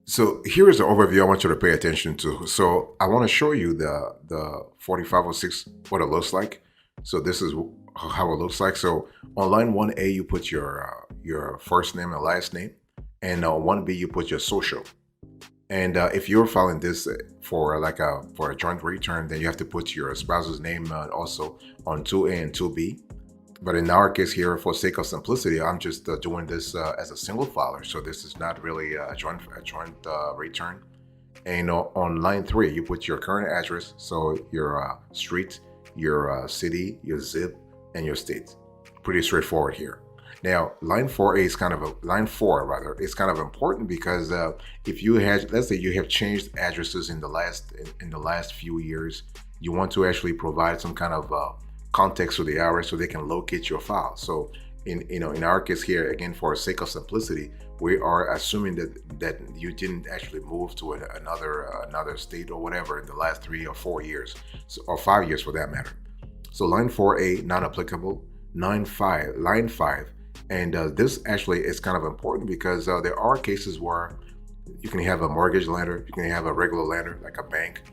So here is the overview I want you to pay attention to. So I want to show you the 4506, what it looks like. So this is how it looks like. So on line 1A, you put your first name and last name, and 1B, you put your social. And if you're filing this for a joint return, then you have to put your spouse's name also on 2A and 2B. But in our case here, for sake of simplicity, I'm just doing this as a single filer. So this is not really a joint return. And on line 3, you put your current address, so your street, your city, your zip, and your state. Pretty straightforward here. Now, line 4A is line 4 rather, is kind of important because if you had, let's say you have changed addresses in the last few years, you want to actually provide some kind of context to the IRS so they can locate your file. So in our case here, again, for the sake of simplicity, we are assuming that you didn't actually move to another state or whatever in the last 3 or 4 years, or 5 years for that matter. So line 4A, not applicable. Line 5, and this actually is kind of important because there are cases where you can have a mortgage lender, you can have a regular lender like a bank,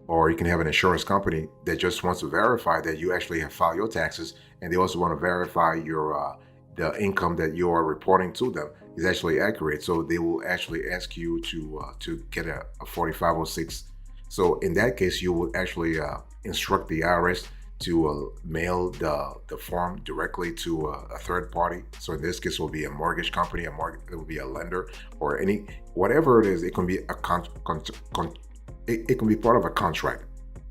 or you can have an insurance company that just wants to verify that you actually have filed your taxes, and they also want to verify your the income that you are reporting to them is actually accurate. So they will actually ask you to get a 4506. So in that case, you will actually instruct the IRS to mail the form directly to a third party. So in this case, it will be a mortgage company, it will be a lender, or whatever it is. It can be it can be part of a contract,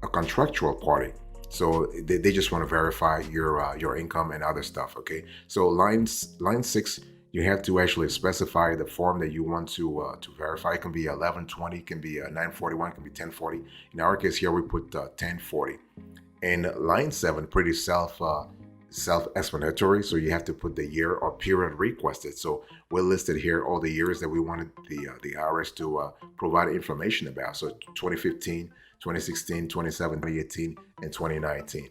a contractual party. So they just want to verify your income and other stuff. Okay. So line 6, you have to actually specify the form that you want to verify. It can be 1120, it can be 941, it can be 1040. In our case here, we put 1040. And line 7, pretty self-explanatory. So you have to put the year or period requested. So we listed here all the years that we wanted the IRS to provide information about. So 2015, 2016, 2017, 2018, and 2019.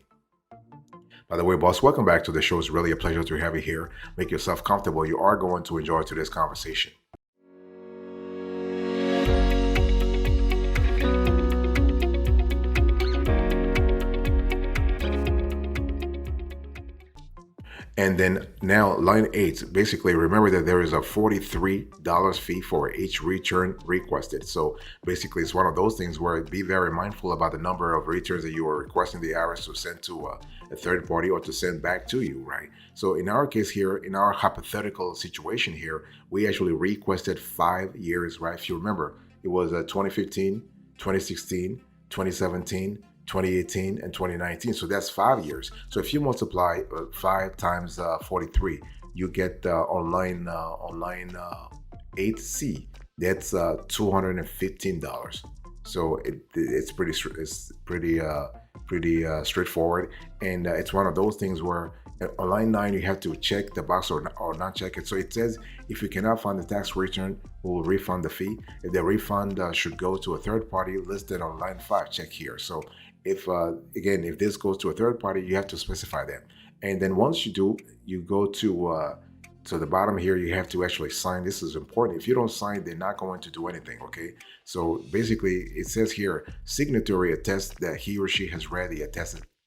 By the way, boss, welcome back to the show. It's really a pleasure to have you here. Make yourself comfortable. You are going to enjoy today's conversation. And then now line 8, basically remember that there is a $43 fee for each return requested. So basically it's one of those things where be very mindful about the number of returns that you are requesting the IRS to send to a third party or to send back to you, right? So in our case here, in our hypothetical situation here, we actually requested 5 years, right? If you remember, it was 2015, 2016, 2017, 2018, and 2019. So that's 5 years. So if you multiply 5 times 43, you get online 8C. That's $215. So it's pretty straightforward, and it's one of those things where on line 9 you have to check the box or not check it. So it says if you cannot find the tax return, we will refund the fee. If the refund should go to a third party, listed on line 5, check here. So if again, if this goes to a third party, you have to specify that. And then once you do, you go to the bottom here, you have to actually sign. This is important. If you don't sign, they're not going to do anything, okay? So basically, it says here, signatory attests that he or she has read the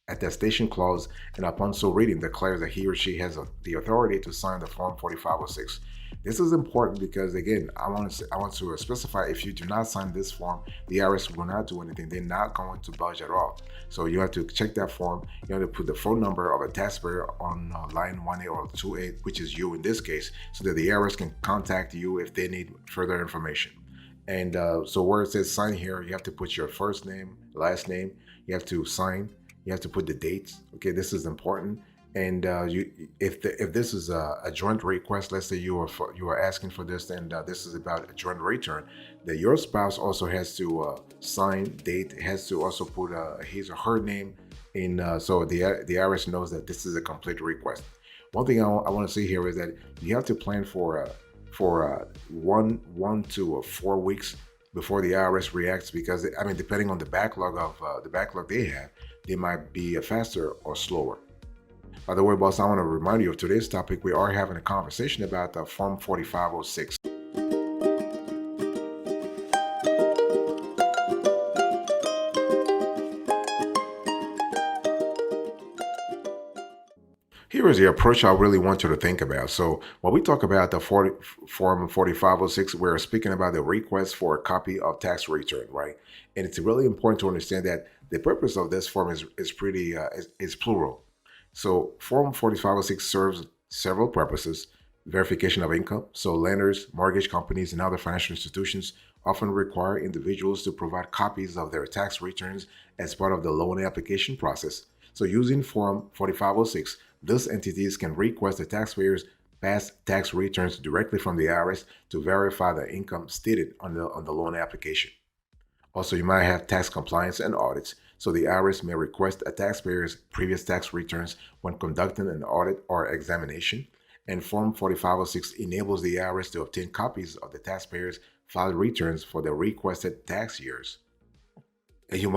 attestation clause, and upon so reading, declares that he or she has the authority to sign the Form 4506. This is important because, again, I want to specify, if you do not sign this form, the IRS will not do anything. They're not going to budge at all. So you have to check that form. You have to put the phone number of a taxpayer on line 1A or 2A, which is you in this case, so that the IRS can contact you if they need further information. And so where it says sign here, you have to put your first name, last name. You have to sign. You have to put the dates. Okay, this is important. And if this is a joint request, let's say you are asking for this, and this is about a joint return, that your spouse also has to sign, date, has to also put his or her name in, so the IRS knows that this is a complete request. One thing I want to say here is that you have to plan for 1 to 4 weeks before the IRS reacts, because I mean, depending on the backlog they have, they might be faster or slower. By the way, boss, I want to remind you of today's topic. We are having a conversation about the Form 4506. here is the approach I really want you to think about. So when we talk about the Form 4506, we're speaking about the request for a copy of tax return, right? And it's really important to understand that the purpose of this form is plural. So Form 4506 serves several purposes. Verification of income. So lenders, mortgage companies, and other financial institutions often require individuals to provide copies of their tax returns as part of the loan application process. So using Form 4506, these entities can request the taxpayers' past tax returns directly from the IRS to verify the income stated on the loan application. Also, you might have tax compliance and audits. So the IRS may request a taxpayer's previous tax returns when conducting an audit or examination. And Form 4506 enables the IRS to obtain copies of the taxpayers' filed returns for the requested tax years. And you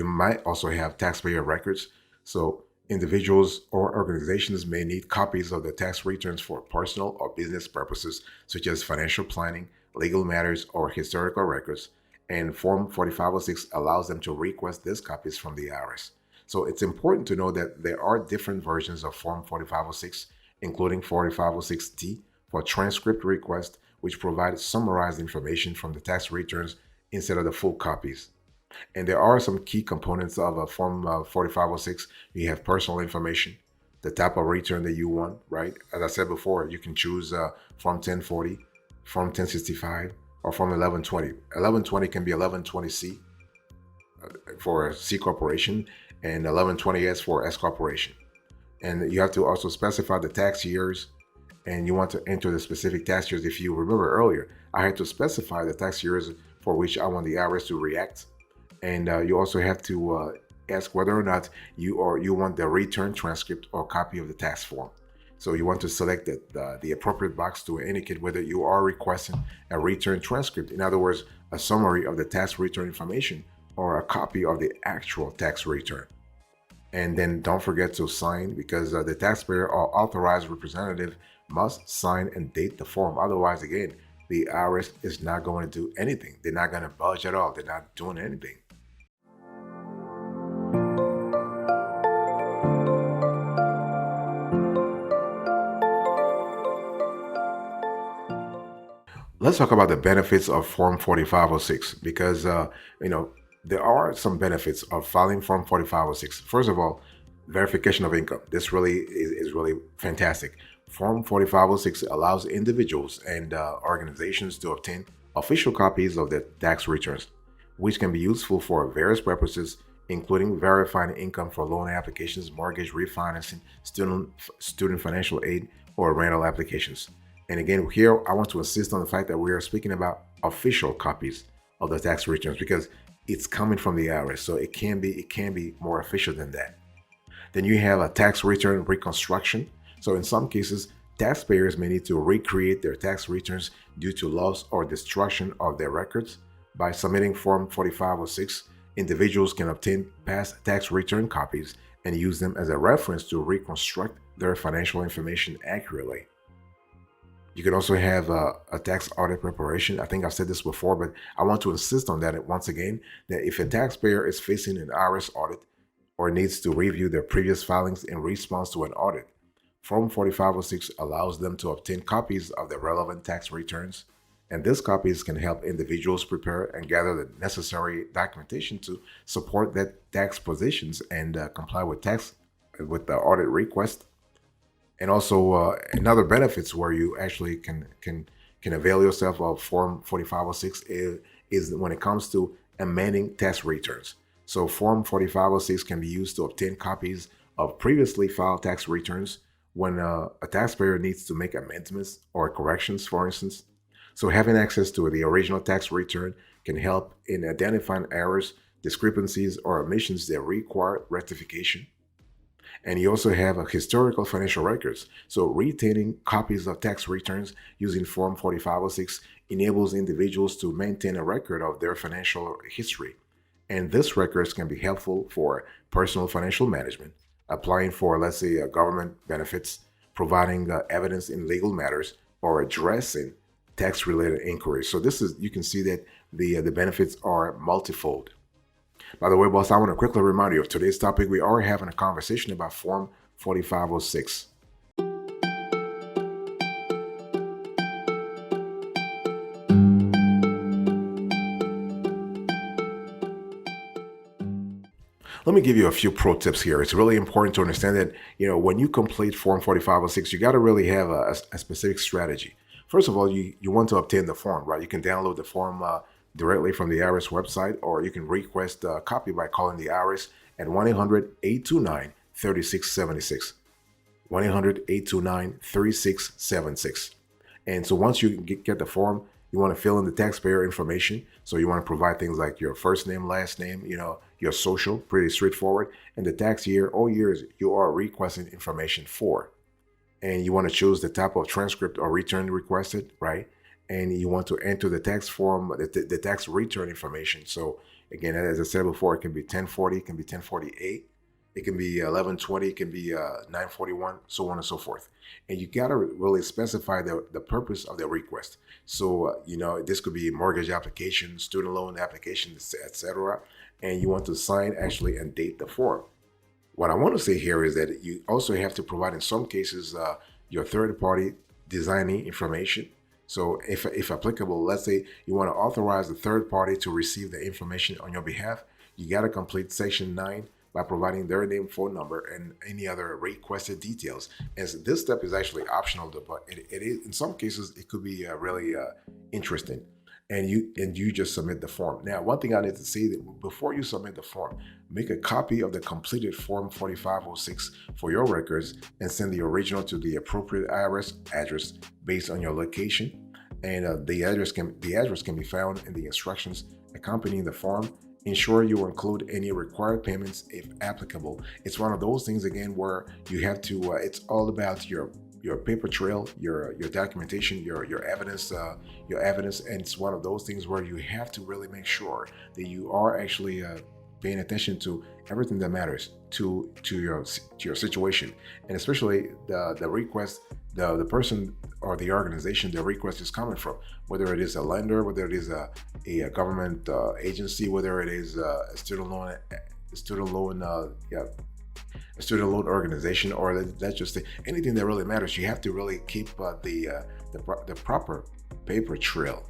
might also have taxpayer records. So individuals or organizations may need copies of the tax returns for personal or business purposes, such as financial planning, legal matters, or historical records. And Form 4506 allows them to request these copies from the IRS. So it's important to know that there are different versions of Form 4506, including 4506T for transcript request, which provides summarized information from the tax returns instead of the full copies. And there are some key components of a Form 4506. You have personal information, the type of return that you want, right? As I said before, you can choose Form 1040, Form 1065, or Form 1120. 1120 can be 1120C for a C corporation and 1120S for S corporation. And you have to also specify the tax years, and you want to enter the specific tax years. If you remember earlier, I had to specify the tax years for which I want the IRS to react. And you also have to ask whether or not you want the return transcript or copy of the tax form. So you want to select the appropriate box to indicate whether you are requesting a return transcript. In other words, a summary of the tax return information or a copy of the actual tax return. And then don't forget to sign, because the taxpayer or authorized representative must sign and date the form. Otherwise, again, the IRS is not going to do anything. They're not going to budge at all. They're not doing anything. Let's talk about the benefits of Form 4506, because there are some benefits of filing Form 4506. First of all, verification of income. This really is really fantastic. Form 4506 allows individuals and organizations to obtain official copies of their tax returns, which can be useful for various purposes, including verifying income for loan applications, mortgage refinancing, student financial aid, or rental applications. And again, here I want to insist on the fact that we are speaking about official copies of the tax returns, because it's coming from the IRS, so it can be more official than that. Then you have a tax return reconstruction. So in some cases, taxpayers may need to recreate their tax returns due to loss or destruction of their records. By submitting Form 4506, individuals can obtain past tax return copies and use them as a reference to reconstruct their financial information accurately. You can also have a tax audit preparation. I think I've said this before, but I want to insist on that once again, that if a taxpayer is facing an IRS audit or needs to review their previous filings in response to an audit, Form 4506 allows them to obtain copies of the relevant tax returns. And these copies can help individuals prepare and gather the necessary documentation to support their tax positions and comply with the audit request. And also another benefits where you actually can avail yourself of Form 4506 is when it comes to amending tax returns. So Form 4506 can be used to obtain copies of previously filed tax returns when a taxpayer needs to make amendments or corrections, for instance. So having access to the original tax return can help in identifying errors, discrepancies, or omissions that require rectification. And you also have a historical financial records. So retaining copies of tax returns using Form 4506 enables individuals to maintain a record of their financial history. And these records can be helpful for personal financial management, applying for, let's say, government benefits, providing evidence in legal matters, or addressing tax-related inquiries. So you can see that the benefits are multifold. By the way, boss, I want to quickly remind you of today's topic. We are having a conversation about Form 4506. Let me give you a few pro tips here. It's really important to understand that, when you complete Form 4506, you got to really have a specific strategy. First of all, you want to obtain the form, right? You can download the form directly from the IRS website, or you can request a copy by calling the IRS at 1-800-829-3676. 1-800-829-3676. And so once you get the form, you want to fill in the taxpayer information. So you want to provide things like your first name, last name, your social, pretty straightforward, and the tax year or years you are requesting information for. And you want to choose the type of transcript or return requested, right? And you want to enter the tax form, the tax return information. So again, as I said before, it can be 1040, it can be 1048. It can be 1120, it can be 941, so on and so forth. And you got to really specify the purpose of the request. So, this could be mortgage application, student loan application, etc. And you want to sign actually and date the form. What I want to say here is that you also have to provide, in some cases, your third-party designing information. So if applicable, let's say you want to authorize the third party to receive the information on your behalf, you got to complete Section 9 by providing their name, phone number, and any other requested details. And so this step is actually optional, but it is, in some cases, it could be really interesting. And you just submit the form. Now, one thing I need to say, that before you submit the form, make a copy of the completed Form 4506 for your records and send the original to the appropriate IRS address based on your location. And the address can be found in the instructions accompanying the form. Ensure you include any required payments if applicable. It's one of those things, again, where you have to, it's all about your paper trail, your documentation, your evidence, and it's one of those things where you have to really make sure that you are actually paying attention to everything that matters to your situation, and especially the request, the person or the organization the request is coming from, whether it is a lender, whether it is a government agency, whether it is a student loan organization, or that's just anything that really matters. You have to really keep the proper paper trail.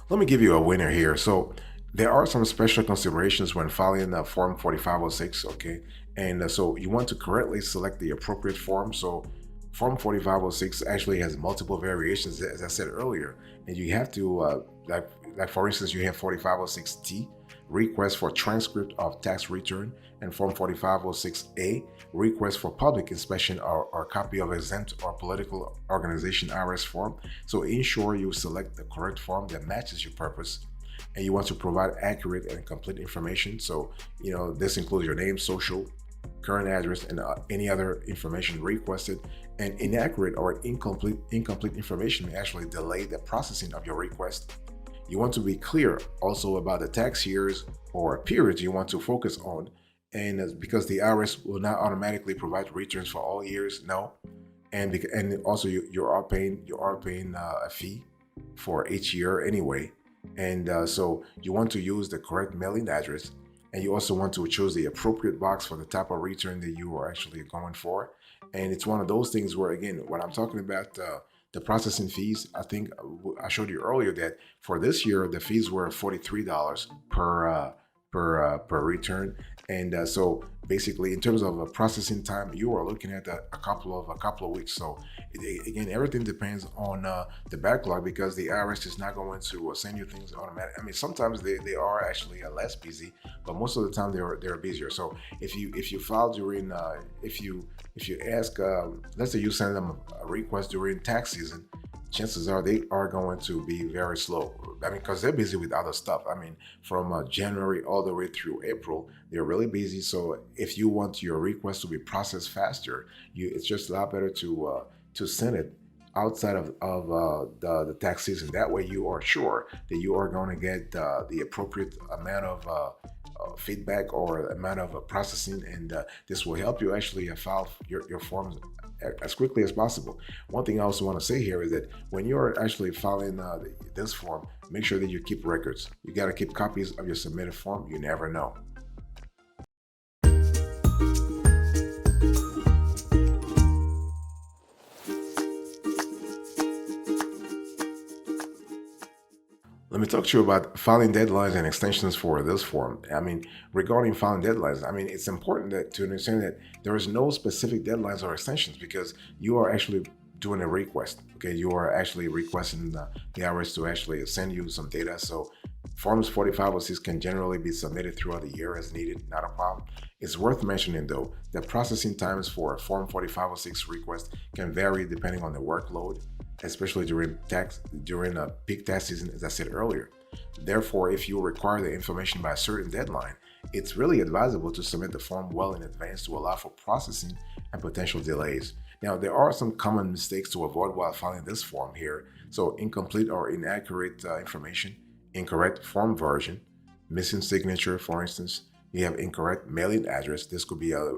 Let me give you a winner here. So there are some special considerations when filing the Form 4506, okay? And so you want to correctly select the appropriate form. So Form 4506 actually has multiple variations, as I said earlier, and you have to, like for instance, you have 4506T, request for transcript of tax return, and Form 4506A, request for public inspection or copy of exempt or political organization IRS form. So ensure you select the correct form that matches your purpose, and you want to provide accurate and complete information. So, this includes your name, social, current address, and any other information requested. And inaccurate or incomplete information may actually delay the processing of your request. You want to be clear also about the tax years or periods you want to focus on, and because the IRS will not automatically provide returns for all years, no. And also you are paying a fee for each year anyway. And so you want to use the correct mailing address, and you also want to choose the appropriate box for the type of return that you are actually going for. And it's one of those things where, again, when I'm talking about the processing fees, I think I showed you earlier that for this year the fees were $43 per return. And so basically, in terms of processing time, you are looking at a couple of weeks. So again, everything depends on the backlog, because the IRS is not going to send you things automatically. I mean, sometimes they are actually less busy, but most of the time they're busier. So if you file during if you ask, let's say you send them a request during tax season, chances are they are going to be very slow. I mean, because they're busy with other stuff. I mean, from January all the way through April, they're really busy. So if you want your request to be processed faster, it's just a lot better to send it outside of the tax season. That way you are sure that you are going to get the appropriate amount of feedback or amount of processing, and this will help you actually file your forms as quickly as possible. One thing I also want to say here is that when you're actually filing this form, make sure that you keep records. You got to keep copies of your submitted form. You never know. Let me talk to you about filing deadlines and extensions for this form. I mean, regarding filing deadlines, I mean, it's important to understand that there is no specific deadlines or extensions because you are actually doing a request. Okay, you are actually requesting the IRS to actually send you some data. So forms 4506 can generally be submitted throughout the year as needed, not a problem. It's worth mentioning though that processing times for a form 4506 request can vary depending on the workload, especially during a peak tax season, as I said earlier. Therefore, if you require the information by a certain deadline, it's really advisable to submit the form well in advance to allow for processing and potential delays. Now, there are some common mistakes to avoid while filing this form here. So incomplete or inaccurate information, incorrect form version, missing signature, for instance. You have incorrect mailing address. This could be a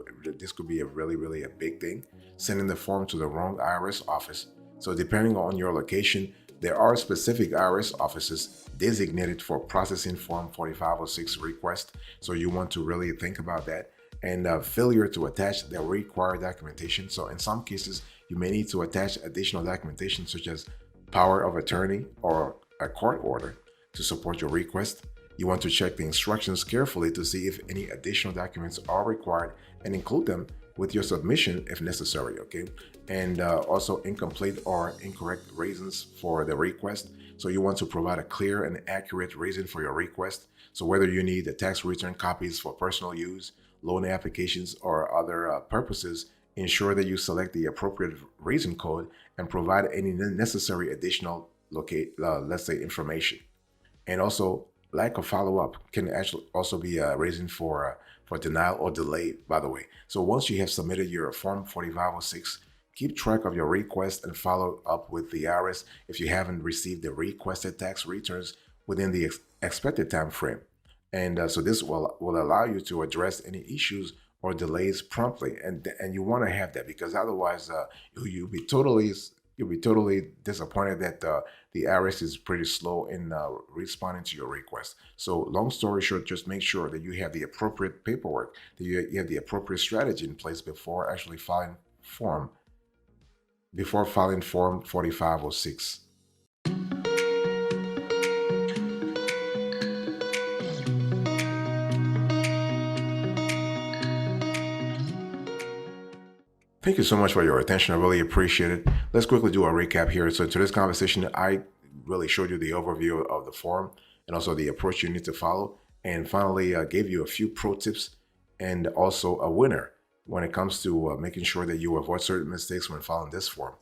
really a big thing. Sending the form to the wrong IRS office. So depending on your location, there are specific IRS offices designated for processing Form 4506 request. So you want to really think about that. And failure to attach the required documentation. So in some cases, you may need to attach additional documentation such as power of attorney or a court order to support your request. You want to check the instructions carefully to see if any additional documents are required and include them with your submission if necessary, okay? And also incomplete or incorrect reasons for the request. So you want to provide a clear and accurate reason for your request. So whether you need the tax return copies for personal use, loan applications, or other purposes, ensure that you select the appropriate reason code and provide any necessary additional let's say information. And also lack of follow-up can actually also be a reason for denial or delay, by the way. So once you have submitted your Form 4506, keep track of your request and follow up with the IRS if you haven't received the requested tax returns within the expected time frame. And so this will allow you to address any issues or delays promptly. And you want to have that because otherwise you'll be totally disappointed that the IRS is pretty slow in responding to your request. So long story short, just make sure that you have the appropriate paperwork, that you have the appropriate strategy in place before actually filing Form 4506. Thank you so much for your attention. I really appreciate it. Let's quickly do a recap here. So in today's conversation, I really showed you the overview of the form and also the approach you need to follow. And finally, gave you a few pro tips and also a winner when it comes to making sure that you avoid certain mistakes when filing this form.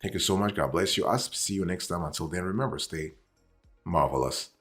Thank you so much. God bless you. I'll see you next time. Until then, remember, stay marvelous.